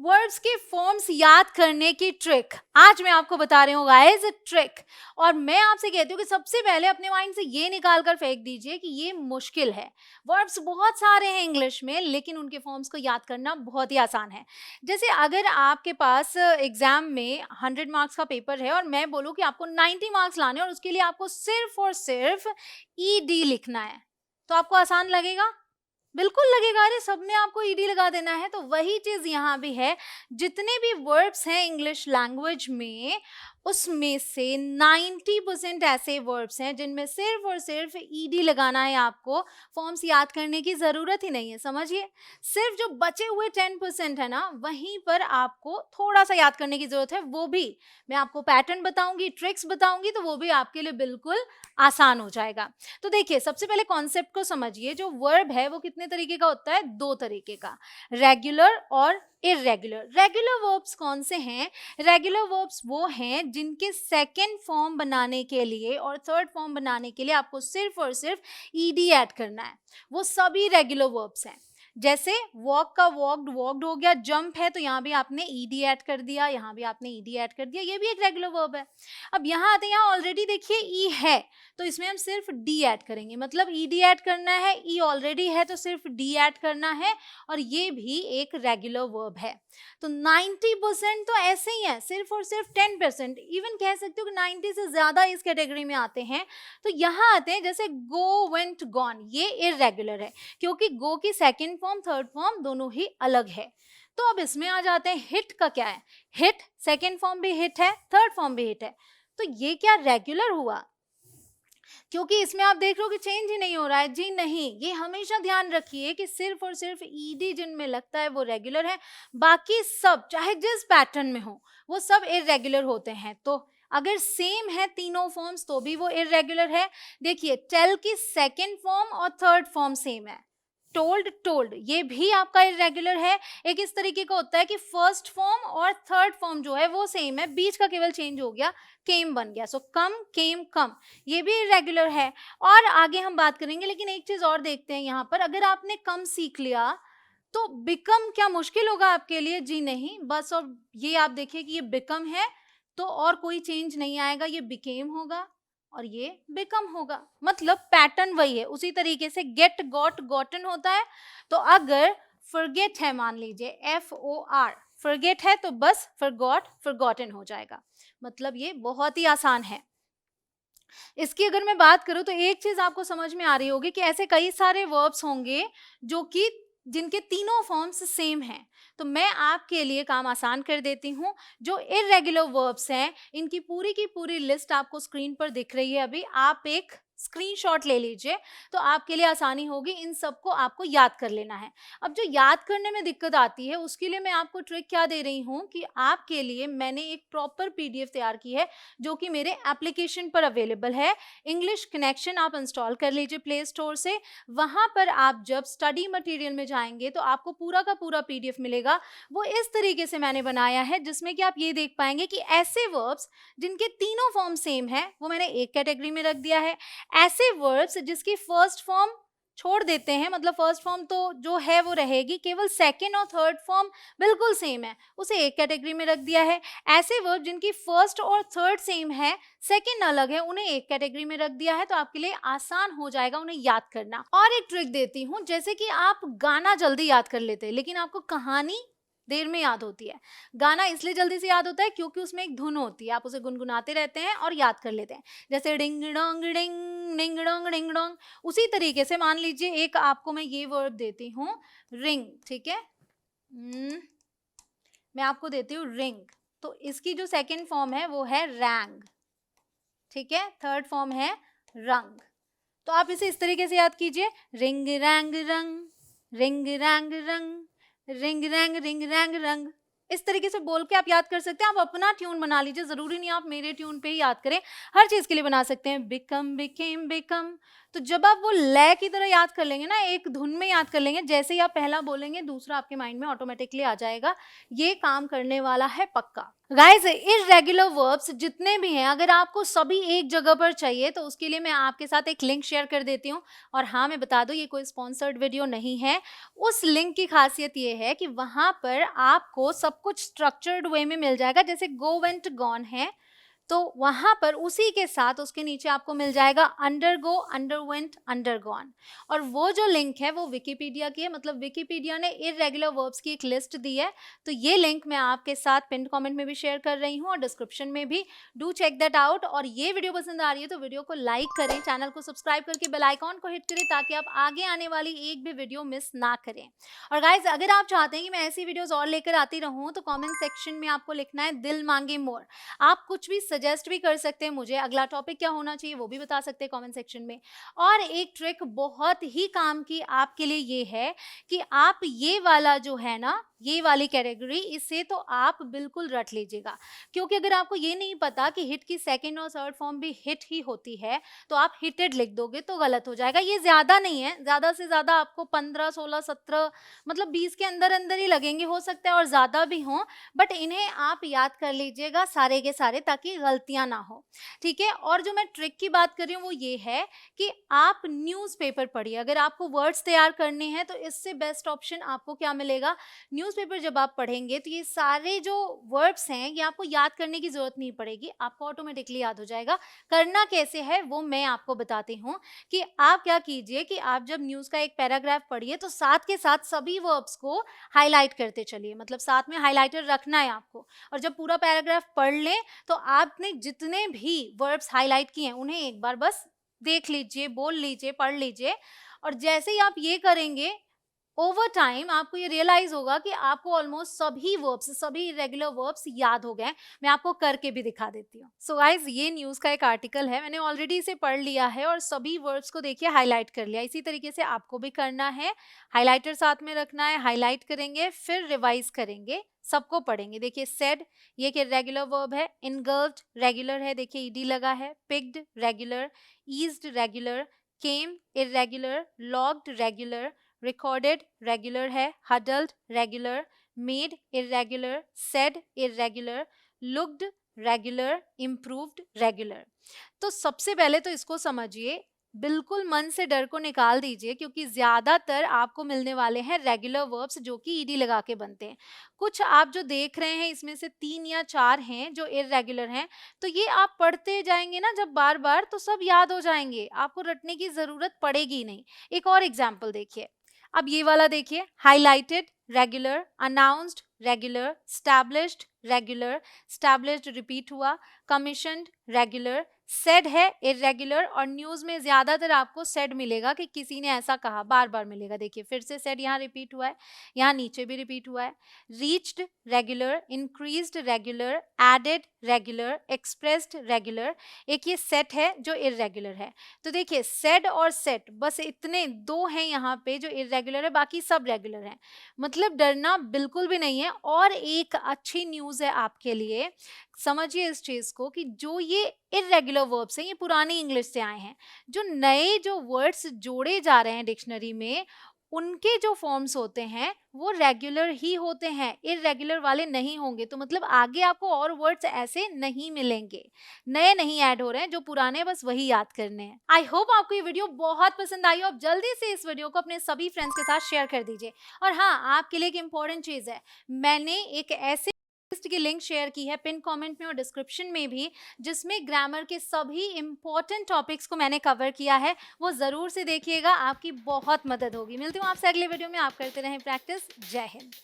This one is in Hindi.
वर्ब्स के फॉर्म्स याद करने की ट्रिक आज मैं आपको बता रही हूँ गाइस, ट्रिक। और मैं आपसे कहती हूँ कि सबसे पहले अपने माइंड से ये निकाल कर फेंक दीजिए कि ये मुश्किल है। वर्ब्स बहुत सारे हैं इंग्लिश में, लेकिन उनके फॉर्म्स को याद करना बहुत ही आसान है। जैसे अगर आपके पास एग्जाम में 100 मार्क्स का पेपर है और मैं बोलूँ कि आपको 90 मार्क्स लाने हैं और उसके लिए आपको सिर्फ और सिर्फ ईडी लिखना है, तो आपको आसान लगेगा? बिल्कुल लगेगा। अरे सब में आपको ईडी लगा देना है। तो वही चीज यहाँ भी है। जितने भी वर्ब्स हैं इंग्लिश लैंग्वेज में, उसमें से 90% ऐसे वर्ब्स हैं जिनमें सिर्फ और सिर्फ ईडी लगाना है। आपको फॉर्म्स याद करने की जरूरत ही नहीं है, समझिए। सिर्फ जो बचे हुए 10% है ना, वहीं पर आपको थोड़ा सा याद करने की जरूरत है। वो भी मैं आपको पैटर्न बताऊंगी, ट्रिक्स बताऊंगी, तो वो भी आपके लिए बिल्कुल आसान हो जाएगा। तो देखिए, सबसे पहले कॉन्सेप्ट को समझिए। जो वर्ब है वो कितने तरीके का होता है? दो तरीके का, रेगुलर और इरेगुलर। रेगुलर वर्ब्स कौन से हैं? रेगुलर वर्ब्स वो हैं जिनके सेकेंड फॉर्म बनाने के लिए और थर्ड फॉर्म बनाने के लिए आपको सिर्फ और सिर्फ ईडी ऐड करना है। वो सभी रेगुलर वर्ब्स हैं। जैसे वॉक का वॉक्ड, वॉक्ड हो गया। जंप है तो यहाँ भी आपने ईडी ऐड कर दिया, यहाँ भी आपने ईडी ऐड कर दिया, ये भी एक रेगुलर वर्ब है। अब यहाँ आते हैं, यहाँ ऑलरेडी देखिए ई है तो इसमें हम सिर्फ डी ऐड करेंगे, मतलब ईडी ऐड करना है। ई ऑलरेडी है तो सिर्फ डी ऐड करना है, और ये भी एक रेगुलर वर्ब है। तो 90% तो ऐसे ही है, सिर्फ और सिर्फ 10%, इवन कह सकते हो कि 90 से ज्यादा इस कैटेगरी में आते हैं। तो यहाँ आते हैं जैसे गो, वेंट, गॉन, ये इरेगुलर है क्योंकि गो की सेकेंड फॉर्म थर्ड फॉर्म दोनों ही अलग है। तो अब इसमें आ जाते हैं, हिट का क्या है? हिट सेकेंड फॉर्म भी हिट है, थर्ड फॉर्म भी हिट है। तो ये क्या रेगुलर हुआ? क्योंकि इसमें आप देख रहे हो कि चेंज ही नहीं हो रहा है। जी नहीं, ये हमेशा ध्यान रखिए कि सिर्फ और सिर्फ ईडी जिनमें लगता है वो रेगुलर है, बाकी सब चाहे जिस पैटर्न में हो वो सब इरेगुलर होते हैं। तो अगर सेम है तीनों फॉर्म्स तो भी वो इरेगुलर है। देखिए, टेल की सेकेंड फॉर्म और थर्ड फॉर्म सेम है। टोल्ड, टोल्ड, ये भी आपका इरेगुलर है। एक इस तरीके का होता है कि फर्स्ट फॉर्म और थर्ड फॉर्म जो है वो सेम है, बीच का केवल चेंज हो गया, केम बन गया। सो कम, केम, कम, ये भी इरेगुलर है। और आगे हम बात करेंगे, लेकिन एक चीज और देखते हैं यहाँ पर। अगर आपने कम सीख लिया तो बिकम क्या मुश्किल होगा आपके लिए? जी नहीं, बस और ये आप देखिए कि ये बिकम है तो और कोई चेंज नहीं आएगा, ये बिकेम होगा और ये बिकम होगा, मतलब पैटर्न वही है। उसी तरीके से गेट, गॉट, गॉटन होता है। तो अगर फॉरगेट है, मान लीजिए FOR, फॉरगेट है तो बस फॉरगॉट, फॉरगॉटन हो जाएगा। मतलब ये बहुत ही आसान है। इसकी अगर मैं बात करूं तो एक चीज आपको समझ में आ रही होगी कि ऐसे कई सारे वर्ब्स होंगे जो कि जिनके तीनों फॉर्म्स सेम हैं। तो मैं आपके लिए काम आसान कर देती हूँ। जो इरेगुलर वर्ब्स हैं इनकी पूरी की पूरी लिस्ट आपको स्क्रीन पर दिख रही है अभी। आप एक स्क्रीनशॉट ले लीजिए तो आपके लिए आसानी होगी। इन सबको आपको याद कर लेना है। अब जो याद करने में दिक्कत आती है उसके लिए मैं आपको ट्रिक क्या दे रही हूँ कि आपके लिए मैंने एक प्रॉपर PDF तैयार की है जो कि मेरे एप्लीकेशन पर अवेलेबल है। इंग्लिश कनेक्शन आप इंस्टॉल कर लीजिए प्ले स्टोर से। वहां पर आप जब स्टडी मटेरियल में जाएंगे तो आपको पूरा का पूरा PDF मिलेगा। वो इस तरीके से मैंने बनाया है जिसमें कि आप ये देख पाएंगे कि ऐसे वर्ब्स जिनके तीनों फॉर्म सेम है वो मैंने एक कैटेगरी में रख दिया है। ऐसे वर्ब्स जिसकी फर्स्ट फॉर्म छोड़ देते हैं, मतलब फर्स्ट फॉर्म तो जो है वो रहेगी, केवल सेकेंड और थर्ड फॉर्म बिल्कुल सेम है, उसे एक कैटेगरी में रख दिया है। ऐसे वर्ब जिनकी फर्स्ट और थर्ड सेम है, सेकेंड अलग है, उन्हें एक कैटेगरी में रख दिया है। तो आपके लिए आसान हो जाएगा उन्हें याद करना। और एक ट्रिक देती हूँ, जैसे कि आप गाना जल्दी याद कर लेते हैं लेकिन आपको कहानी देर में याद होती है। गाना इसलिए जल्दी से याद होता है क्योंकि उसमें एक धुन होती है, आप उसे गुनगुनाते रहते हैं और याद कर लेते हैं। जैसे ding dong ding, ding dong ding dong. उसी तरीके से मान लीजिए एक आपको मैं ये वर्ब देती हूँ, रिंग, ठीक है। मैं आपको देती हूँ रिंग, तो इसकी जो सेकंड फॉर्म है वो है रैंग, ठीक है। थर्ड फॉर्म है रंग। तो आप इसे इस तरीके से याद कीजिए, रिंग रैंग रंग, रिंग रैंग रंग, रिंग रैंग रिंग रैंग रंग। इस तरीके से बोल के आप याद कर सकते हैं। आप अपना ट्यून बना लीजिए, जरूरी नहीं आप मेरे ट्यून पे ही याद करें, हर चीज के लिए बना सकते हैं। बिकम, बिकेम, बिकम, तो जब आप वो लय की तरह याद कर लेंगे ना, एक धुन में याद कर लेंगे, जैसे ही आप पहला बोलेंगे दूसरा आपके माइंड में ऑटोमेटिकली आ जाएगा। ये काम करने वाला है पक्का। गाइस, इर्रेगुलर वर्ब्स जितने भी हैं, अगर आपको सभी एक जगह पर चाहिए तो उसके लिए मैं आपके साथ एक लिंक शेयर कर देती हूँ। और हाँ, मैं बता दूं, ये कोई स्पॉन्सर्ड वीडियो नहीं है। उस लिंक की खासियत ये है कि वहां पर आपको सब कुछ स्ट्रक्चर्ड वे में मिल जाएगा। जैसे गो, वेंट, गॉन है, तो वहां पर उसी के साथ उसके नीचे आपको मिल जाएगा अंडरगो, अंडरवेंट, अंडरगॉन। और वो जो लिंक है वो विकिपीडिया की है, मतलब विकिपीडिया ने इर्रेगुलर वर्ब्स की एक लिस्ट दी है। तो ये लिंक मैं आपके साथ पिन कमेंट में भी शेयर कर रही हूँ और डिस्क्रिप्शन में भी। Do check that out. और ये वीडियो पसंद आ रही है तो वीडियो को लाइक करें, चैनल को सब्सक्राइब करके बेल आइकॉन को हिट करें ताकि आप आगे आने वाली एक भी वीडियो मिस ना करें। और गाइज, अगर आप चाहते हैं कि मैं ऐसी वीडियोस और लेकर आती रहूं तो कमेंट सेक्शन में आपको लिखना है दिल मांगे मोर। आप कुछ भी सजेस्ट भी कर सकते हैं मुझे, अगला टॉपिक क्या होना चाहिए वो भी बता सकते हैं कमेंट सेक्शन में। और एक ट्रिक बहुत ही काम की आपके लिए ये है कि आप ये वाला जो है ना, ये वाली कैटेगरी, इसे तो आप बिल्कुल रट लीजिएगा। क्योंकि अगर आपको ये नहीं पता कि हिट की सेकंड और थर्ड फॉर्म भी हिट ही होती है तो आप हिटेड लिख दोगे तो गलत हो जाएगा। ये ज्यादा नहीं है, ज्यादा से ज्यादा आपको 15, 16, 17 मतलब 20 के अंदर अंदर ही लगेंगे, हो सकता है और ज्यादा भी हों, बट इन्हें आप याद कर लीजिएगा सारे के सारे ताकि गलतियां ना हो। ठीक है। और जो मैं ट्रिक की बात कर रही हूँ वो ये है कि आप न्यूज़पेपर पढ़िए। अगर आपको वर्ड्स तैयार करने हैं तो इससे बेस्ट ऑप्शन आपको क्या मिलेगा, न्यूज़पेपर जब आप पढ़ेंगे तो ये सारे जो वर्ब्स हैं ये आपको याद करने की जरूरत नहीं पड़ेगी, आपको ऑटोमेटिकली याद हो जाएगा। करना कैसे है वो मैं आपको बताती हूँ कि आप क्या कीजिए कि आप जब न्यूज़ का एक पैराग्राफ पढ़िए तो साथ के साथ सभी वर्ब्स को हाईलाइट करते चलिए, मतलब साथ में हाईलाइटर रखना है आपको। और जब पूरा पैराग्राफ पढ़ लें तो आपने जितने भी वर्ब्स हाईलाइट किए हैं उन्हें एक बार बस देख लीजिए, बोल लीजिए, पढ़ लीजिए। और जैसे ही आप ये करेंगे, ओवर टाइम आपको ये रियलाइज होगा कि आपको ऑलमोस्ट सभी वर्ब्स, सभी इरेगुलर वर्ब्स याद हो गए। मैं आपको करके भी दिखा देती हूँ। सो गाइस, ये न्यूज़ का एक आर्टिकल है, मैंने ऑलरेडी इसे पढ़ लिया है और सभी वर्ड्स को देखिए हाईलाइट कर लिया। इसी तरीके से आपको भी करना है, हाईलाइटर साथ में रखना है, हाईलाइट करेंगे, फिर रिवाइज करेंगे, सबको पढ़ेंगे। देखिए सेड, ये एक रेगुलर वर्ब है। इनगल्फ्ड रेगुलर है, देखिए ईडी लगा है। Pigged regular, eased regular, came irregular, logged regular, recorded regular है। Huddled regular, made irregular, said irregular, looked regular, improved regular. तो सबसे पहले तो इसको समझिए, बिल्कुल मन से डर को निकाल दीजिए क्योंकि ज्यादातर आपको मिलने वाले हैं रेगुलर वर्ब्स जो कि ईडी लगा के बनते हैं। कुछ आप जो देख रहे हैं इसमें से 3 या 4 हैं जो इर्रेगुलर हैं, तो ये आप पढ़ते जाएंगे ना जब बार बार तो सब याद हो जाएंगे, आपको रटने की जरूरत पड़ेगी नहीं। एक और एग्जाम्पल देखिए, अब ये वाला देखिए, highlighted regular, announced regular, established regular, established repeat हुआ, कमीशन्ड रेगुलर, सेड है इरेगुलर। और न्यूज में ज्यादातर आपको सेड मिलेगा कि किसी ने ऐसा कहा, बार बार मिलेगा। देखिए फिर से सेड यहाँ रिपीट हुआ है, यहाँ नीचे भी रिपीट हुआ है। Reached regular, increased regular, added regular, expressed regular. एक ये सेट है जो इरेगुलर है। तो देखिए सेड और सेट, बस इतने दो हैं यहाँ पे जो इरेगुलर है, बाकी सब रेगुलर हैं। मतलब डरना बिल्कुल भी नहीं है। और एक अच्छी न्यूज है आपके लिए, समझिए इस चीज को कि जो ये इरेगुलर वर्ब्स हैं ये पुरानी इंग्लिश से आए हैं। जो नए जो वर्ड्स जोड़े जा रहे हैं डिक्शनरी में, उनके जो फॉर्म्स होते हैं वो रेगुलर ही होते हैं, इरेगुलर वाले नहीं होंगे। तो मतलब आगे आपको और वर्ड्स ऐसे नहीं मिलेंगे, नए नहीं ऐड हो रहे हैं, जो पुराने बस वही याद करने हैं। आई होप आपको ये वीडियो बहुत पसंद आई हो। आप जल्दी से इस वीडियो को अपने सभी फ्रेंड्स के साथ शेयर कर दीजिए। और हाँ, आपके लिए एक इंपॉर्टेंट चीज है, मैंने एक ऐसे लिस्ट की लिंक शेयर की है पिन कमेंट में और डिस्क्रिप्शन में भी, जिसमें ग्रामर के सभी इंपॉर्टेंट टॉपिक्स को मैंने कवर किया है। वो जरूर से देखिएगा, आपकी बहुत मदद होगी। मिलती हूँ आपसे अगले वीडियो में। आप करते रहें प्रैक्टिस। जय हिंद।